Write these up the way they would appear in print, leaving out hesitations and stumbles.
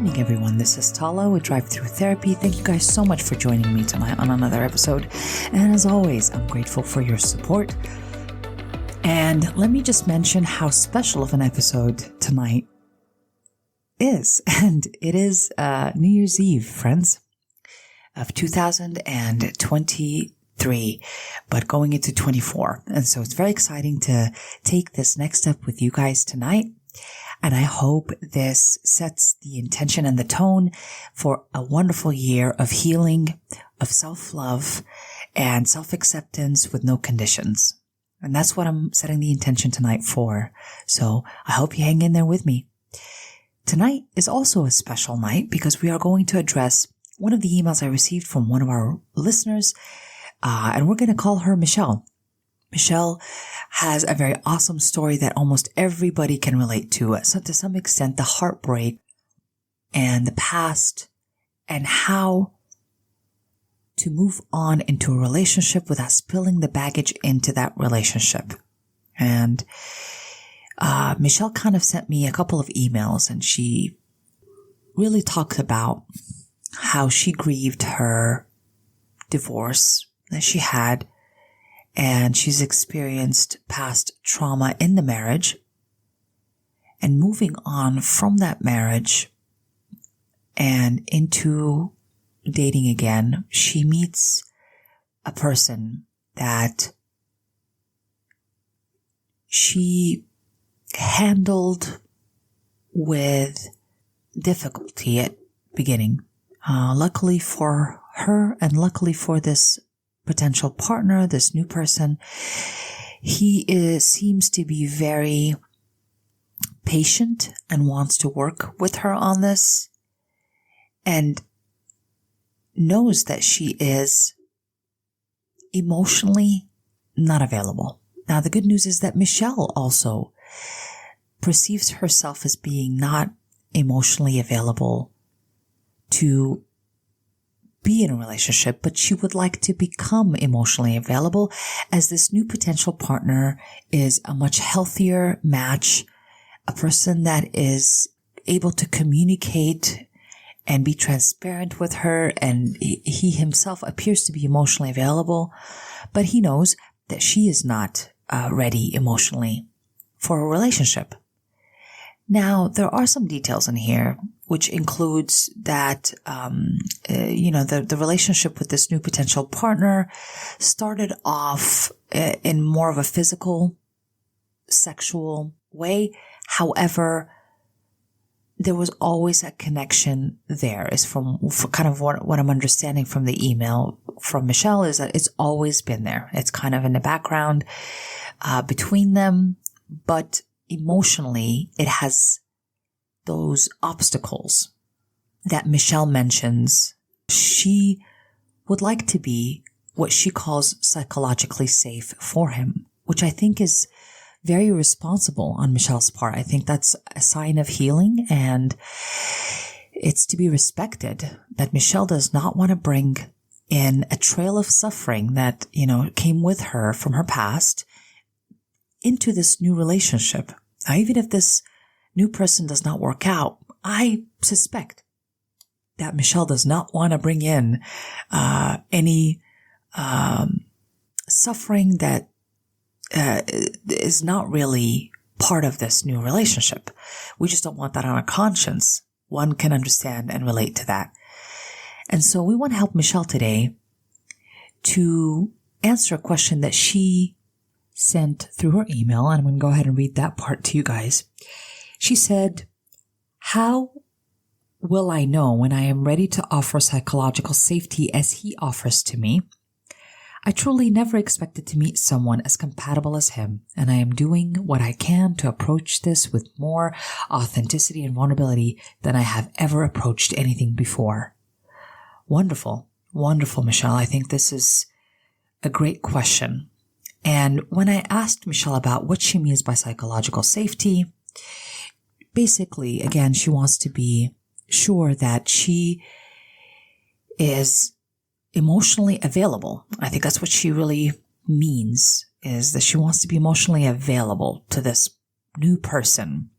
evening, everyone. This is Tala with Drive-thru Therapy. Thank you guys so much for joining me tonight on another episode. And as always, I'm grateful for your support. And let me just mention how special of an episode tonight is. And it is New Year's Eve, friends, of 2023, but going into 24. And so it's very exciting to take this next step with you guys tonight. And I hope this sets the intention and the tone for a wonderful year of healing, of self-love, and self-acceptance with no conditions. And that's what I'm setting the intention tonight for. So I hope you hang in there with me. Tonight is also a special night because we are going to address one of the emails I received from one of our listeners, and we're going to call her Michelle. Michelle has a very awesome story that almost everybody can relate to. So to some extent, the heartbreak and the past and how to move on into a relationship without spilling the baggage into that relationship. And Michelle kind of sent me a couple of emails, and she really talked about how she grieved her divorce that she had. And she's experienced past trauma in the marriage, and moving on from that marriage and into dating again, she meets a person that she handled with difficulty at beginning. Luckily for her and luckily for this potential partner, this new person, he seems to be very patient and wants to work with her on this, and knows that she is emotionally not available. Now, the good news is that Michelle also perceives herself as being not emotionally available to be in a relationship, but she would like to become emotionally available, as this new potential partner is a much healthier match, a person that is able to communicate and be transparent with her, and he himself appears to be emotionally available, but he knows that she is not ready emotionally for a relationship. Now, there are some details in here, which includes that, the relationship with this new potential partner started off in more of a physical, sexual way. However, there was always a connection there, is for kind of what I'm understanding from the email from Michelle, is that it's always been there. It's kind of in the background between them, but emotionally, it has those obstacles that Michelle mentions. She would like to be what she calls psychologically safe for him, which I think is very responsible on Michelle's part. I think that's a sign of healing, and it's to be respected that Michelle does not want to bring in a trail of suffering that, came with her from her past into this new relationship. Now, even if this new person does not work out, I suspect that Michelle does not want to bring in any suffering that is not really part of this new relationship. We just don't want that on our conscience. One can understand and relate to that. And so we want to help Michelle today to answer a question that she sent through her email, and I'm going to go ahead and read that part to you guys. She said, "How will I know when I am ready to offer psychological safety as he offers to me? I truly never expected to meet someone as compatible as him, and I am doing what I can to approach this with more authenticity and vulnerability than I have ever approached anything before." Wonderful. Wonderful, Michelle. I think this is a great question. And when I asked Michelle about what she means by psychological safety, basically, again, she wants to be sure that she is emotionally available. I think that's what she really means, is that she wants to be emotionally available to this new person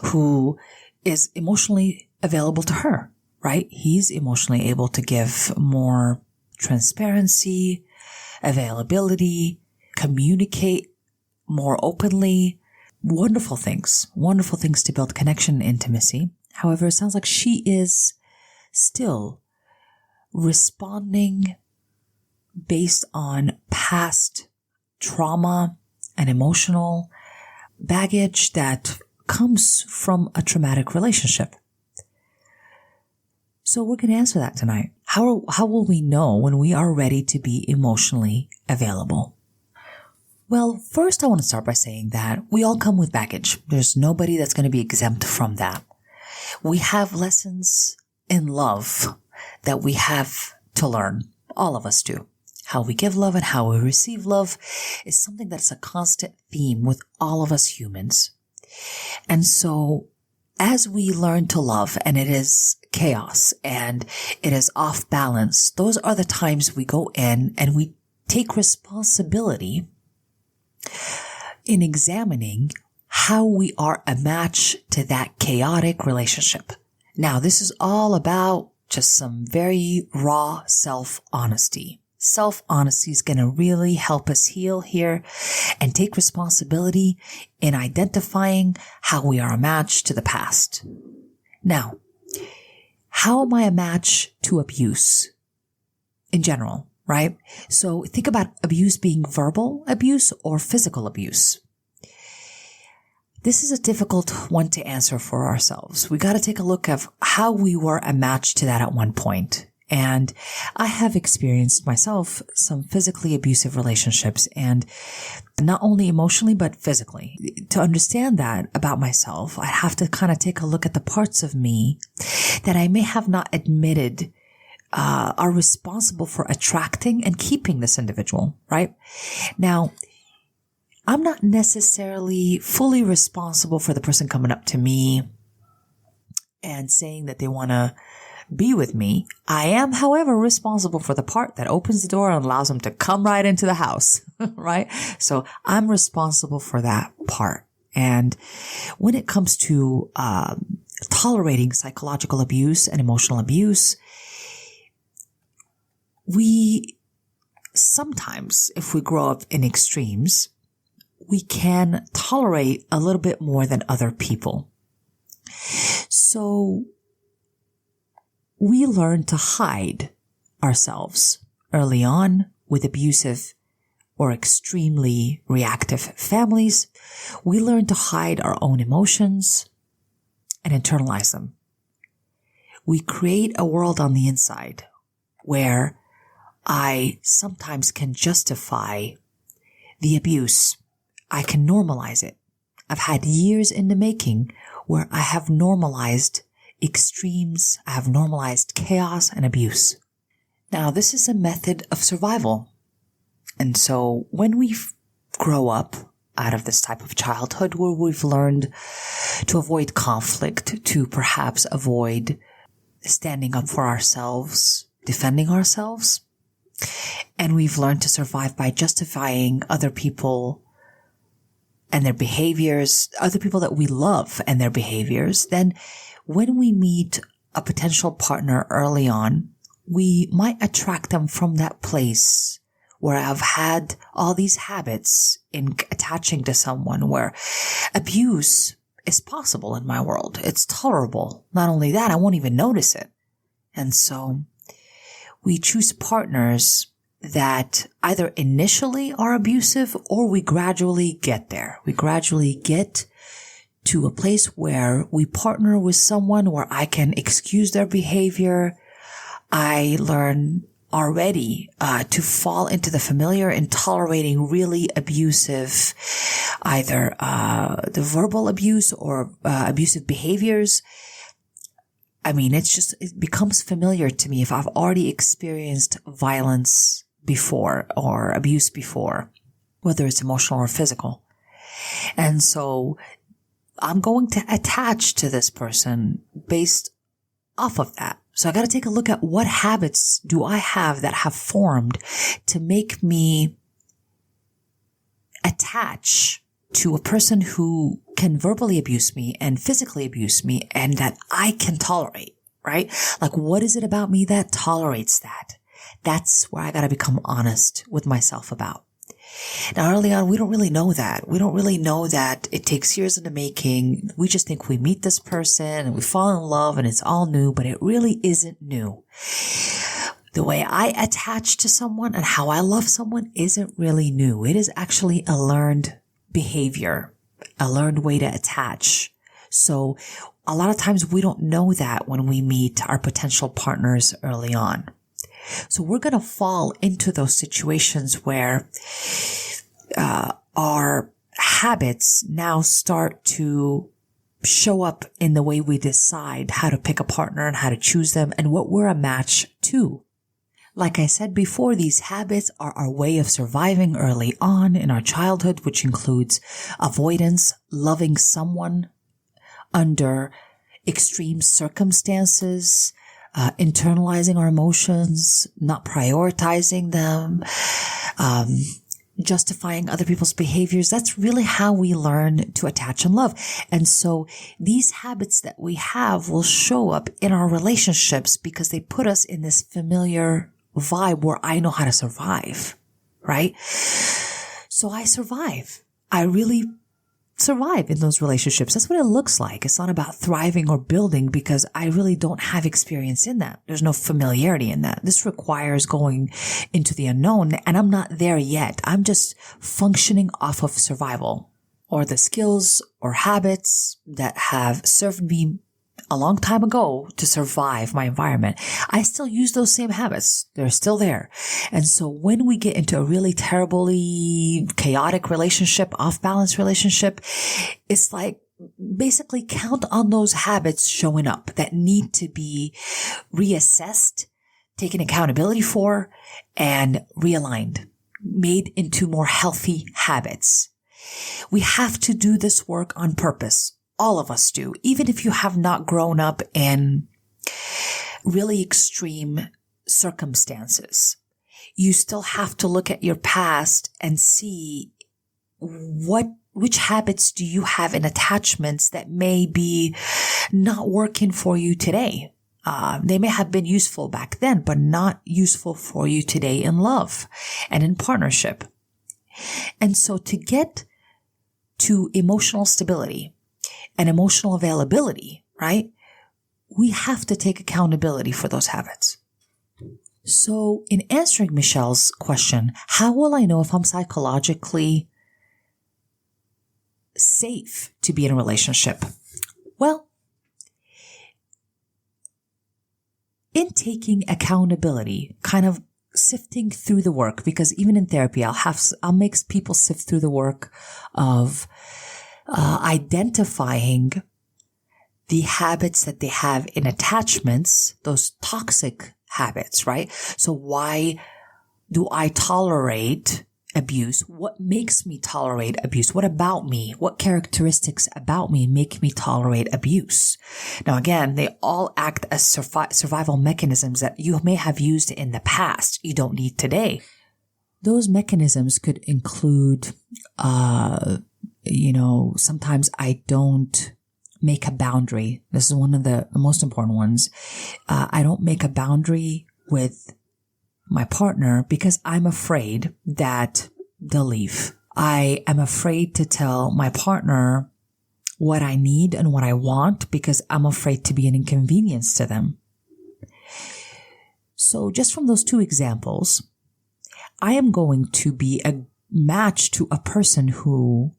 who is emotionally available to her, right? He's emotionally able to give more transparency, availability, communicate more openly. Wonderful things to build connection and intimacy. However, it sounds like she is still responding based on past trauma and emotional baggage that comes from a traumatic relationship. So we're going to answer that tonight. How will we know when we are ready to be emotionally available? Well, first I want to start by saying that we all come with baggage. There's nobody that's going to be exempt from that. We have lessons in love that we have to learn. All of us do. How we give love and how we receive love is something that's a constant theme with all of us humans. And so as we learn to love and it is chaos and it is off balance, those are the times we go in and we take responsibility in examining how we are a match to that chaotic relationship. Now, this is all about just some very raw self-honesty. Self-honesty is going to really help us heal here and take responsibility in identifying how we are a match to the past. Now, how am I a match to abuse in general, right? So think about abuse being verbal abuse or physical abuse. This is a difficult one to answer for ourselves. We got to take a look at how we were a match to that at one point. And I have experienced myself some physically abusive relationships, and not only emotionally, but physically. To understand that about myself, I have to kind of take a look at the parts of me that I may have not admitted are responsible for attracting and keeping this individual, right? Now, I'm not necessarily fully responsible for the person coming up to me and saying that they want to be with me. I am, however, responsible for the part that opens the door and allows them to come right into the house, right? So I'm responsible for that part. And when it comes to tolerating psychological abuse and emotional abuse, we sometimes, if we grow up in extremes, we can tolerate a little bit more than other people. So we learn to hide ourselves early on with abusive or extremely reactive families. We learn to hide our own emotions and internalize them. We create a world on the inside where I sometimes can justify the abuse. I can normalize it. I've had years in the making where I have normalized extremes. I have normalized chaos and abuse. Now, this is a method of survival. And so when we grow up out of this type of childhood where we've learned to avoid conflict, to perhaps avoid standing up for ourselves, defending ourselves, and we've learned to survive by justifying other people and their behaviors, other people that we love and their behaviors, then when we meet a potential partner early on, we might attract them from that place where I've had all these habits in attaching to someone where abuse is possible in my world. It's tolerable. Not only that, I won't even notice it. And so we choose partners that either initially are abusive or we gradually get there. We gradually get to a place where we partner with someone where I can excuse their behavior. I learn already to fall into the familiar in tolerating really abusive, either the verbal abuse or abusive behaviors. I mean, it becomes familiar to me if I've already experienced violence before or abuse before, whether it's emotional or physical. And so I'm going to attach to this person based off of that. So I got to take a look at what habits do I have that have formed to make me attach to a person who can verbally abuse me and physically abuse me and that I can tolerate, right? Like, what is it about me that tolerates that? That's where I got to become honest with myself about. Now, early on, we don't really know that. We don't really know that it takes years in the making. We just think we meet this person and we fall in love and it's all new, but it really isn't new. The way I attach to someone and how I love someone isn't really new. It is actually a learned behavior, a learned way to attach. So a lot of times we don't know that when we meet our potential partners early on. So we're going to fall into those situations where our habits now start to show up in the way we decide how to pick a partner and how to choose them and what we're a match to. Like I said before, these habits are our way of surviving early on in our childhood, which includes avoidance, loving someone under extreme circumstances, internalizing our emotions, not prioritizing them, justifying other people's behaviors. That's really how we learn to attach and love. And so these habits that we have will show up in our relationships because they put us in this familiar vibe where I know how to survive, right? So I survive. I really survive in those relationships. That's what it looks like. It's not about thriving or building because I really don't have experience in that. There's no familiarity in that. This requires going into the unknown, and I'm not there yet. I'm just functioning off of survival or the skills or habits that have served me a long time ago to survive my environment. I still use those same habits. They're still there. And so when we get into a really terribly chaotic relationship, off-balance relationship, it's like basically count on those habits showing up that need to be reassessed, taken accountability for, and realigned, made into more healthy habits. We have to do this work on purpose. All of us do, even if you have not grown up in really extreme circumstances. You still have to look at your past and see which habits do you have in attachments that may be not working for you today. They may have been useful back then, but not useful for you today in love and in partnership. And so to get to emotional stability and emotional availability, right? We have to take accountability for those habits. So in answering Michelle's question, how will I know if I'm psychologically safe to be in a relationship? Well, in taking accountability, kind of sifting through the work, because even in therapy, I'll make people sift through the work of identifying the habits that they have in attachments, those toxic habits, right? So why do I tolerate abuse? What makes me tolerate abuse? What about me? What characteristics about me make me tolerate abuse? Now, again, they all act as survival mechanisms that you may have used in the past. You don't need today. Those mechanisms could include, sometimes I don't make a boundary. This is one of the most important ones. I don't make a boundary with my partner because I'm afraid that they'll leave. I am afraid to tell my partner what I need and what I want because I'm afraid to be an inconvenience to them. So just from those two examples, I am going to be a match to a person who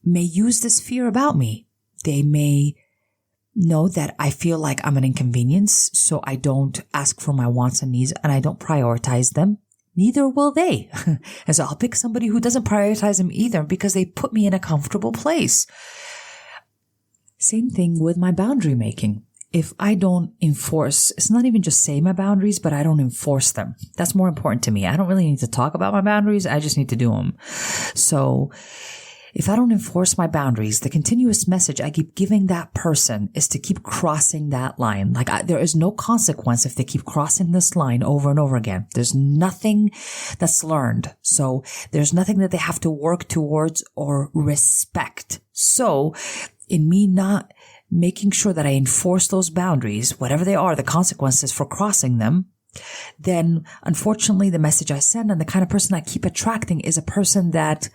may use this fear about me. They may know that I feel like I'm an inconvenience, so I don't ask for my wants and needs and I don't prioritize them. Neither will they. And so I'll pick somebody who doesn't prioritize them either because they put me in a comfortable place. Same thing with my boundary making. If I don't enforce, it's not even just say my boundaries, but I don't enforce them. That's more important to me. I don't really need to talk about my boundaries. I just need to do them. So If I don't enforce my boundaries, the continuous message I keep giving that person is to keep crossing that line. There is no consequence if they keep crossing this line over and over again. There's nothing that's learned. So there's nothing that they have to work towards or respect. So in me not making sure that I enforce those boundaries, whatever they are, the consequences for crossing them, then unfortunately the message I send and the kind of person I keep attracting is a person that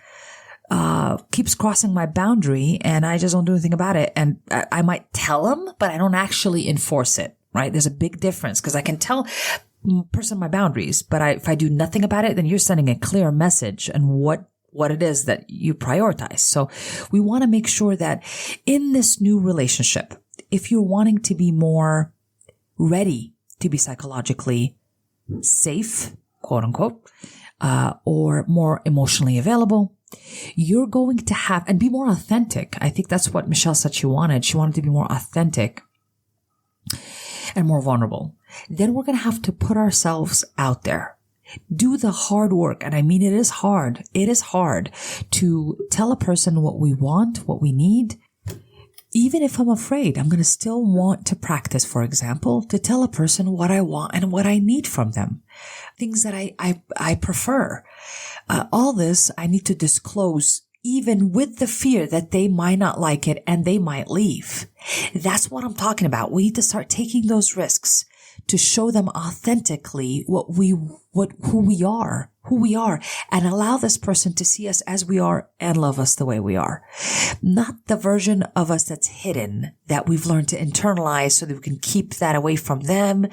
keeps crossing my boundary and I just don't do anything about it. And I might tell them, but I don't actually enforce it, right? There's a big difference because I can tell person my boundaries, but if I do nothing about it, then you're sending a clear message and what it is that you prioritize. So we want to make sure that in this new relationship, if you're wanting to be more ready to be psychologically safe, quote unquote, or more emotionally available, you're going to have, and be more authentic. I think that's what Michelle said she wanted. She wanted to be more authentic and more vulnerable. Then we're going to have to put ourselves out there. Do the hard work. And I mean, it is hard. It is hard to tell a person what we want, what we need. Even if I'm afraid, I'm going to still want to practice, for example, to tell a person what I want and what I need from them. Things that I prefer. All this I need to disclose, even with the fear that they might not like it and they might leave. That's what I'm talking about. We need to start taking those risks to show them authentically who we are, and allow this person to see us as we are and love us the way we are. Not the version of us that's hidden, that we've learned to internalize so that we can keep that away from them.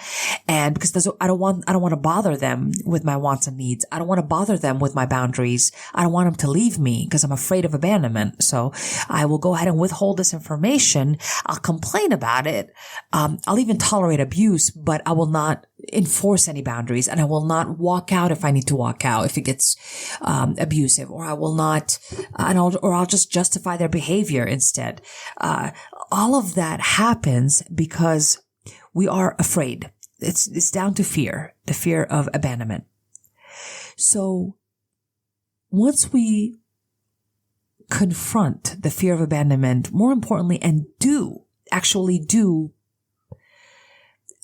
And because I don't want to bother them with my wants and needs. I don't want to bother them with my boundaries. I don't want them to leave me because I'm afraid of abandonment. So I will go ahead and withhold this information. I'll complain about it. I'll even tolerate abuse, but I will not enforce any boundaries, and I will not walk out if I need to walk out if it gets abusive, or I will not, or I'll just justify their behavior instead. All of that happens because we are afraid. It's down to fear, the fear of abandonment. So once we confront the fear of abandonment, more importantly, and actually do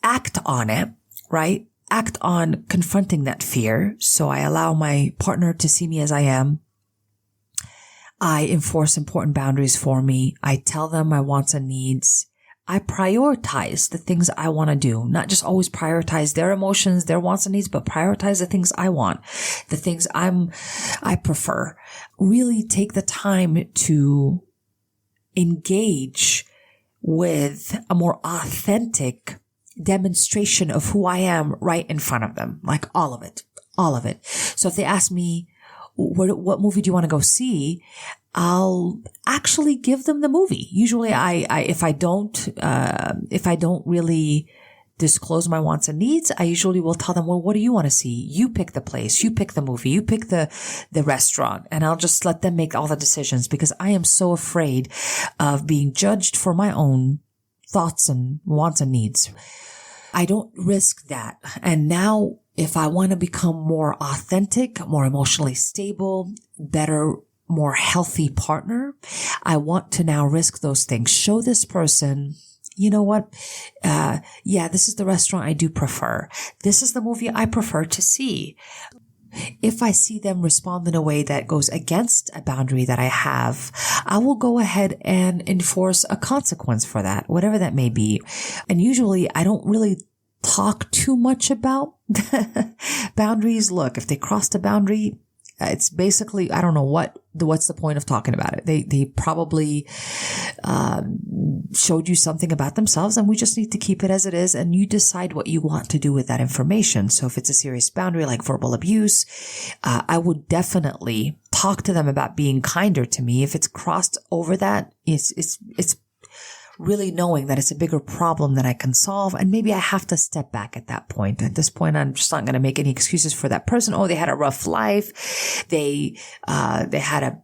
act on it, right? Act on confronting that fear. So I allow my partner to see me as I am. I enforce important boundaries for me. I tell them my wants and needs. I prioritize the things I want to do, not just always prioritize their emotions, their wants and needs, but prioritize the things I want, the things I prefer. Really take the time to engage with a more authentic demonstration of who I am right in front of them. Like all of it. So if they ask me, what movie do you want to go see? I'll actually give them the movie. Usually if I don't really disclose my wants and needs, I usually will tell them, well, what do you want to see? You pick the place, you pick the movie, you pick the restaurant, and I'll just let them make all the decisions because I am so afraid of being judged for my own thoughts and wants and needs. I don't risk that. And now if I want to become more authentic, more emotionally stable, better, more healthy partner, I want to now risk those things. Show this person, you know what? This is the restaurant I do prefer. This is the movie I prefer to see. If I see them respond in a way that goes against a boundary that I have, I will go ahead and enforce a consequence for that, whatever that may be. And usually I don't really talk too much about boundaries. Look, if they crossed a boundary, it's basically, I don't know what's the point of talking about it. They probably showed you something about themselves, and we just need to keep it as it is, and you decide what you want to do with that information. So if it's a serious boundary like verbal abuse, I would definitely talk to them about being kinder to me. If it's crossed over that, it's really knowing that it's a bigger problem that I can solve, and maybe I have to step back at that point. At this point, I'm just not going to make any excuses for that person. Oh, they had a rough life. They had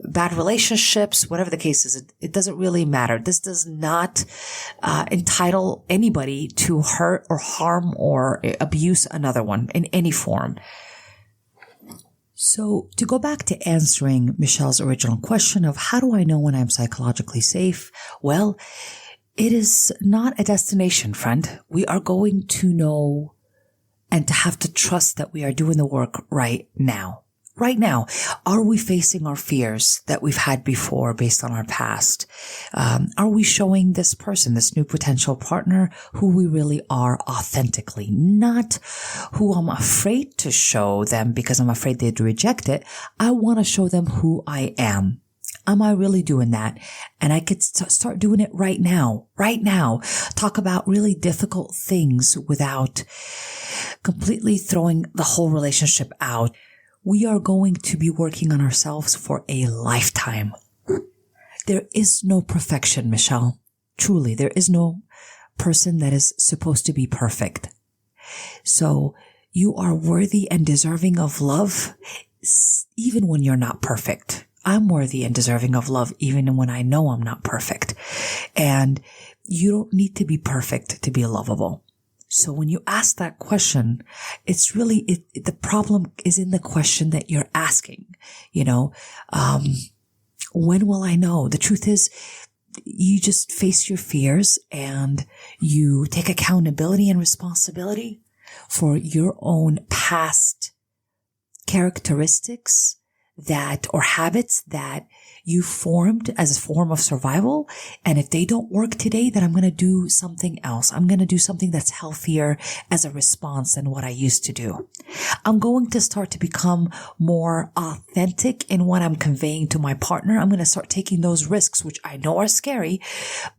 bad relationships, whatever the case is. It doesn't really matter. This does not entitle anybody to hurt or harm or abuse another one in any form. So to go back to answering Michelle's original question of how do I know when I'm psychologically safe? Well, it is not a destination, friend. We are going to know and to have to trust that we are doing the work right now. Right now, are we facing our fears that we've had before based on our past? Are we showing this person, this new potential partner, who we really are authentically? Not who I'm afraid to show them because I'm afraid they'd reject it. I want to show them who I am. Am I really doing that? And I could start doing it right now. Right now. Talk about really difficult things without completely throwing the whole relationship out. We are going to be working on ourselves for a lifetime. There is no perfection, Michelle. Truly, there is no person that is supposed to be perfect. So you are worthy and deserving of love, even when you're not perfect. I'm worthy and deserving of love, even when I know I'm not perfect. And you don't need to be perfect to be lovable. So when you ask that question, it's really, the problem is in the question that you're asking. When will I know? The truth is, you just face your fears and you take accountability and responsibility for your own past characteristics or habits that you formed as a form of survival. And if they don't work today, then I'm going to do something else. I'm going to do something that's healthier as a response than what I used to do. I'm going to start to become more authentic in what I'm conveying to my partner. I'm going to start taking those risks, which I know are scary,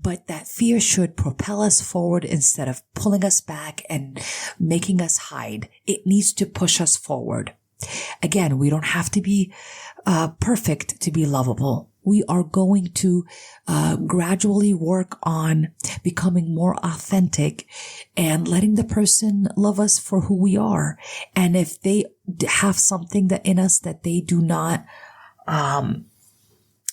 but that fear should propel us forward instead of pulling us back and making us hide. It needs to push us forward. Again, we don't have to be perfect to be lovable. We are going to gradually work on becoming more authentic and letting the person love us for who we are. And if they have something that in us that they do not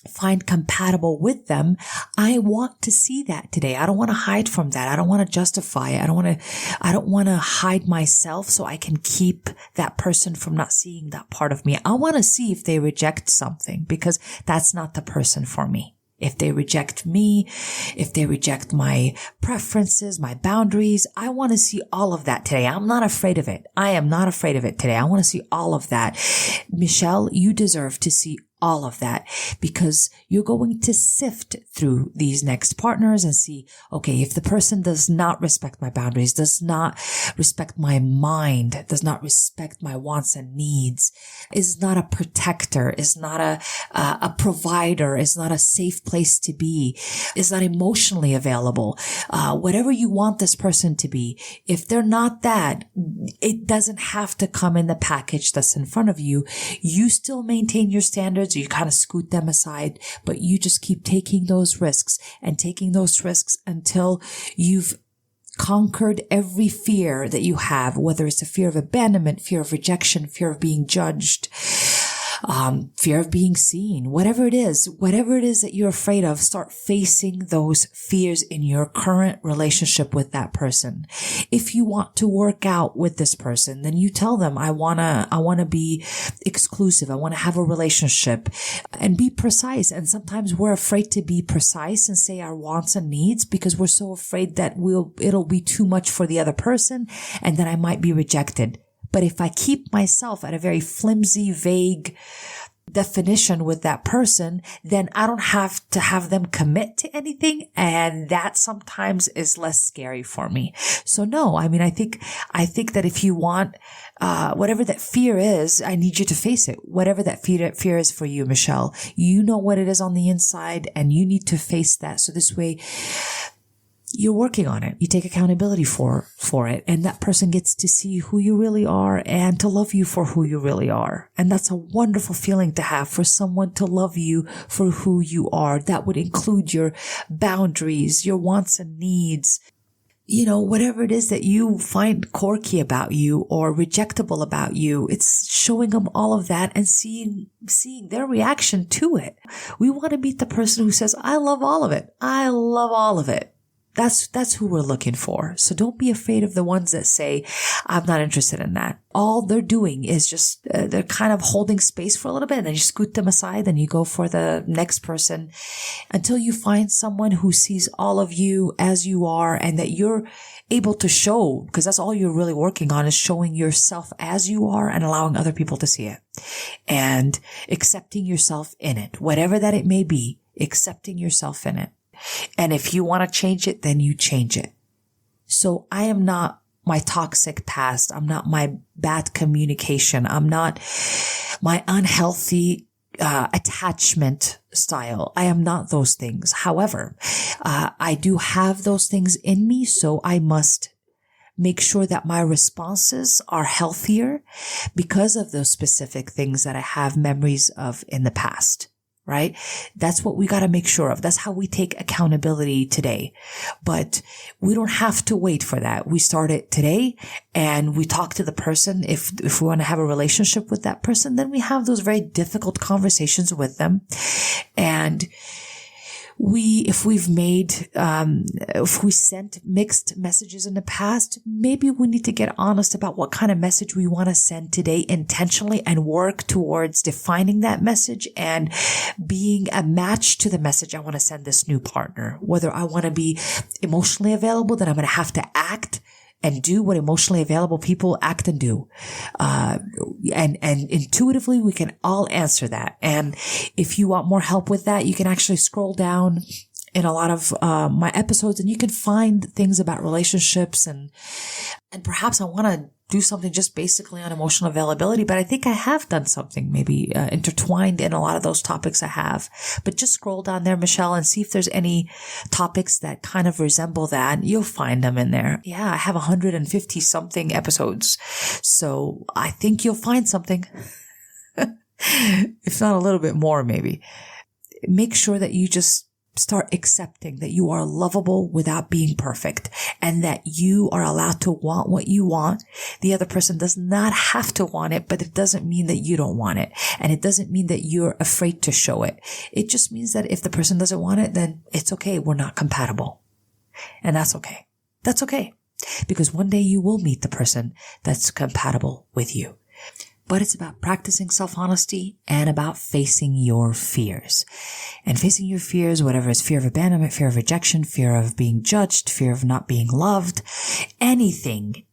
find compatible with them, I want to see that today. I don't want to hide from that. I don't want to justify it. I don't want to hide myself so I can keep that person from not seeing that part of me. I want to see if they reject something, because that's not the person for me. If they reject me, if they reject my preferences, my boundaries, I want to see all of that today. I'm not afraid of it. I am not afraid of it today. I want to see all of that. Michelle, you deserve to see all of that, because you're going to sift through these next partners and see, okay, if the person does not respect my boundaries, does not respect my mind, does not respect my wants and needs, is not a protector, is not a provider, is not a safe place to be, is not emotionally available, whatever you want this person to be, if they're not that, it doesn't have to come in the package that's in front of you. You still maintain your standards. You kind of scoot them aside, but you just keep taking those risks and taking those risks until you've conquered every fear that you have, whether it's a fear of abandonment, fear of rejection, fear of being judged, fear of being seen, whatever it is that you're afraid of, start facing those fears in your current relationship with that person. If you want to work out with this person, then you tell them, I want to be exclusive. I want to have a relationship, and be precise. And sometimes we're afraid to be precise and say our wants and needs because we're so afraid that it'll be too much for the other person and then I might be rejected. But if I keep myself at a very flimsy, vague definition with that person, then I don't have to have them commit to anything. And that sometimes is less scary for me. So no, I mean, I think that if you want, whatever that fear is, I need you to face it. Whatever that fear is for you, Michelle, you know what it is on the inside and you need to face that. So this way, you're working on it. You take accountability for it. And that person gets to see who you really are and to love you for who you really are. And that's a wonderful feeling to have, for someone to love you for who you are. That would include your boundaries, your wants and needs. You know, whatever it is that you find quirky about you or rejectable about you, it's showing them all of that and seeing their reaction to it. We want to meet the person who says, I love all of it. I love all of it. That's who we're looking for. So don't be afraid of the ones that say, I'm not interested in that. All they're doing is just, they're kind of holding space for a little bit, and then you scoot them aside, then you go for the next person until you find someone who sees all of you as you are, and that you're able to show, because that's all you're really working on, is showing yourself as you are and allowing other people to see it and accepting yourself in it, whatever that it may be, accepting yourself in it. And if you want to change it, then you change it. So I am not my toxic past. I'm not my bad communication. I'm not my unhealthy attachment style. I am not those things. However, I do have those things in me, so I must make sure that my responses are healthier because of those specific things that I have memories of in the past. Right? That's what we got to make sure of. That's how we take accountability today. But we don't have to wait for that. We start it today and we talk to the person. If we want to have a relationship with that person, then we have those very difficult conversations with them. And if we sent mixed messages in the past, maybe we need to get honest about what kind of message we want to send today intentionally and work towards defining that message and being a match to the message I want to send this new partner. Whether I want to be emotionally available, then I'm going to have to act and do what emotionally available people act and do. And intuitively, we can all answer that. And if you want more help with that, you can actually scroll down in a lot of my episodes and you can find things about relationships and perhaps I want to do something just basically on emotional availability, but I think I have done something maybe intertwined in a lot of those topics I have. But just scroll down there, Michelle, and see if there's any topics that kind of resemble that. You'll find them in there. Yeah, I have 150 something episodes. So I think you'll find something, if not a little bit more, maybe. Make sure that you just start accepting that you are lovable without being perfect and that you are allowed to want what you want. The other person does not have to want it, but it doesn't mean that you don't want it. And it doesn't mean that you're afraid to show it. It just means that if the person doesn't want it, then it's okay. We're not compatible. And that's okay. That's okay. Because one day you will meet the person that's compatible with you. But it's about practicing self-honesty and about facing your fears. And facing your fears, whatever it's fear of abandonment, fear of rejection, fear of being judged, fear of not being loved, anything,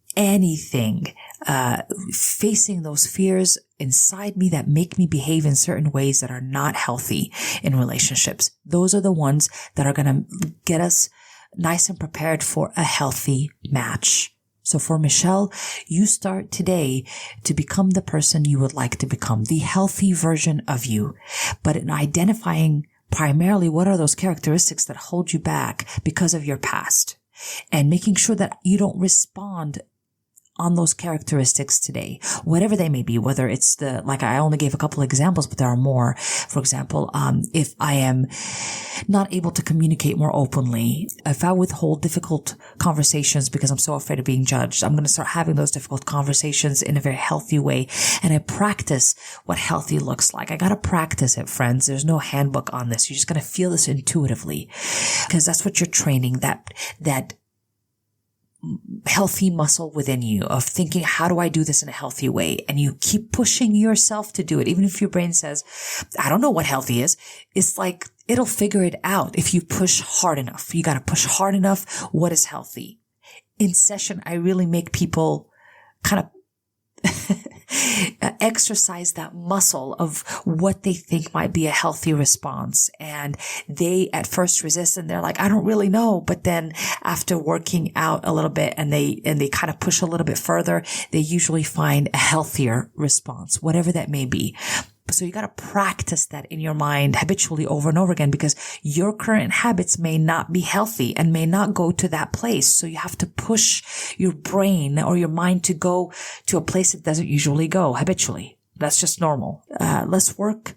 facing those fears inside me that make me behave in certain ways that are not healthy in relationships. Those are the ones that are going to get us nice and prepared for a healthy match. So for Michelle, you start today to become the person you would like to become, the healthy version of you, but in identifying primarily what are those characteristics that hold you back because of your past and making sure that you don't respond on those characteristics today, whatever they may be, whether it's like I only gave a couple of examples, but there are more. For example, if I am not able to communicate more openly, if I withhold difficult conversations because I'm so afraid of being judged, I'm going to start having those difficult conversations in a very healthy way. And I practice what healthy looks like. I got to practice it, friends. There's no handbook on this. You're just going to feel this intuitively because that's what you're training, that healthy muscle within you of thinking, how do I do this in a healthy way? And you keep pushing yourself to do it. Even if your brain says, I don't know what healthy is. It's like, it'll figure it out if you push hard enough. You got to push hard enough. What is healthy? In session, I really make people kind of exercise that muscle of what they think might be a healthy response. And they at first resist and they're like, I don't really know. But then after working out a little bit and they kind of push a little bit further, they usually find a healthier response, whatever that may be. So you got to practice that in your mind habitually over and over again because your current habits may not be healthy and may not go to that place. So you have to push your brain or your mind to go to a place it doesn't usually go habitually. That's just normal. Let's work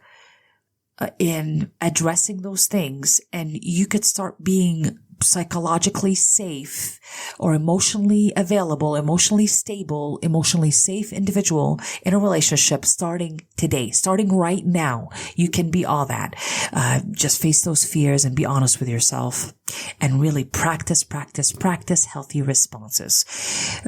in addressing those things and you could start being psychologically safe or emotionally available, emotionally stable, emotionally safe individual in a relationship starting today, starting right now. You can be all that. Just face those fears and be honest with yourself and really practice healthy responses.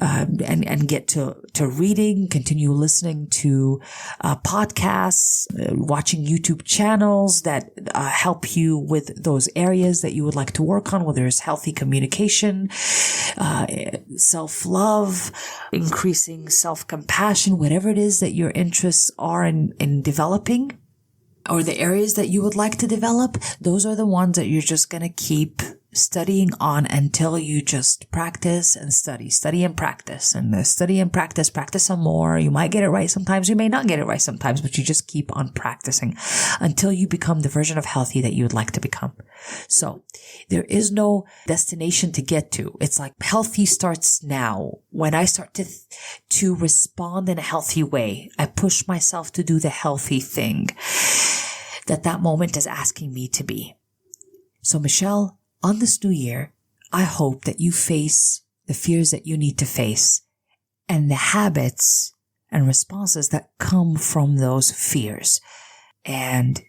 And get to reading, continue listening to podcasts, watching YouTube channels that help you with those areas that you would like to work on, whether it's healthy communication, self-love, increasing self-compassion, whatever it is that your interests are in developing, or the areas that you would like to develop. Those are the ones that you're just going to keep studying on until you just practice and study and practice, and study and practice some more. You might get it right sometimes, you may not get it right sometimes, but you just keep on practicing until you become the version of healthy that you would like to become. So there is no destination to get to. It's like healthy starts now. When I start to respond in a healthy way, I push myself to do the healthy thing that moment is asking me to be. So Michelle, on this new year, I hope that you face the fears that you need to face and the habits and responses that come from those fears, and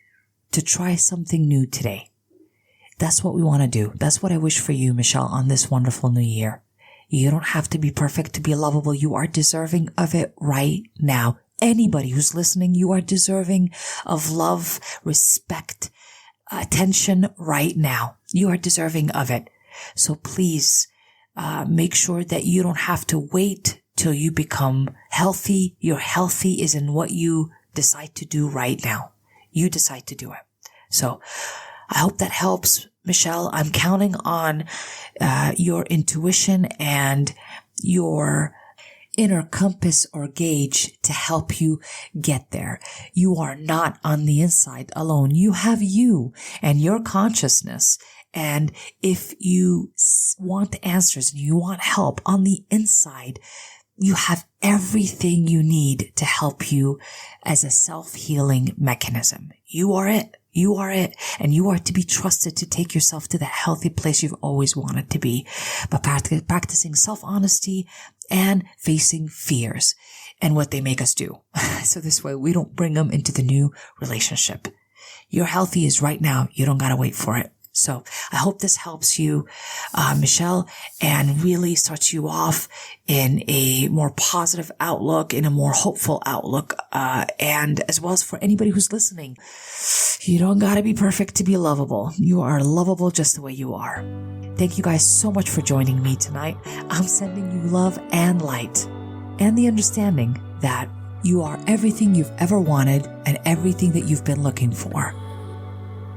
to try something new today. That's what we want to do. That's what I wish for you, Michelle, on this wonderful new year. You don't have to be perfect to be lovable. You are deserving of it right now. Anybody who's listening, you are deserving of love, respect, attention right now. You are deserving of it. So please make sure that you don't have to wait till you become healthy. Your healthy is in what you decide to do right now. You decide to do it. So I hope that helps, Michelle. I'm counting on your intuition and your inner compass or gauge to help you get there. You are not on the inside alone. You have you and your consciousness. And if you want answers and you want help on the inside, you have everything you need to help you as a self-healing mechanism. You are it. You are it. And you are to be trusted to take yourself to the healthy place you've always wanted to be by practicing self-honesty and facing fears and what they make us do. So this way we don't bring them into the new relationship. Your healthy is right now. You don't got to wait for it. So I hope this helps you, Michelle, and really starts you off in a more positive outlook, in a more hopeful outlook, and as well as for anybody who's listening. You don't gotta be perfect to be lovable. You are lovable just the way you are. Thank you guys so much for joining me tonight. I'm sending you love and light and the understanding that you are everything you've ever wanted and everything that you've been looking for.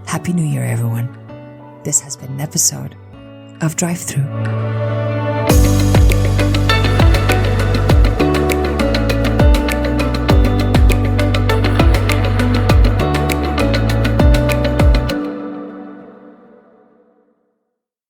Happy New Year, everyone. This has been an episode of Drive-thru.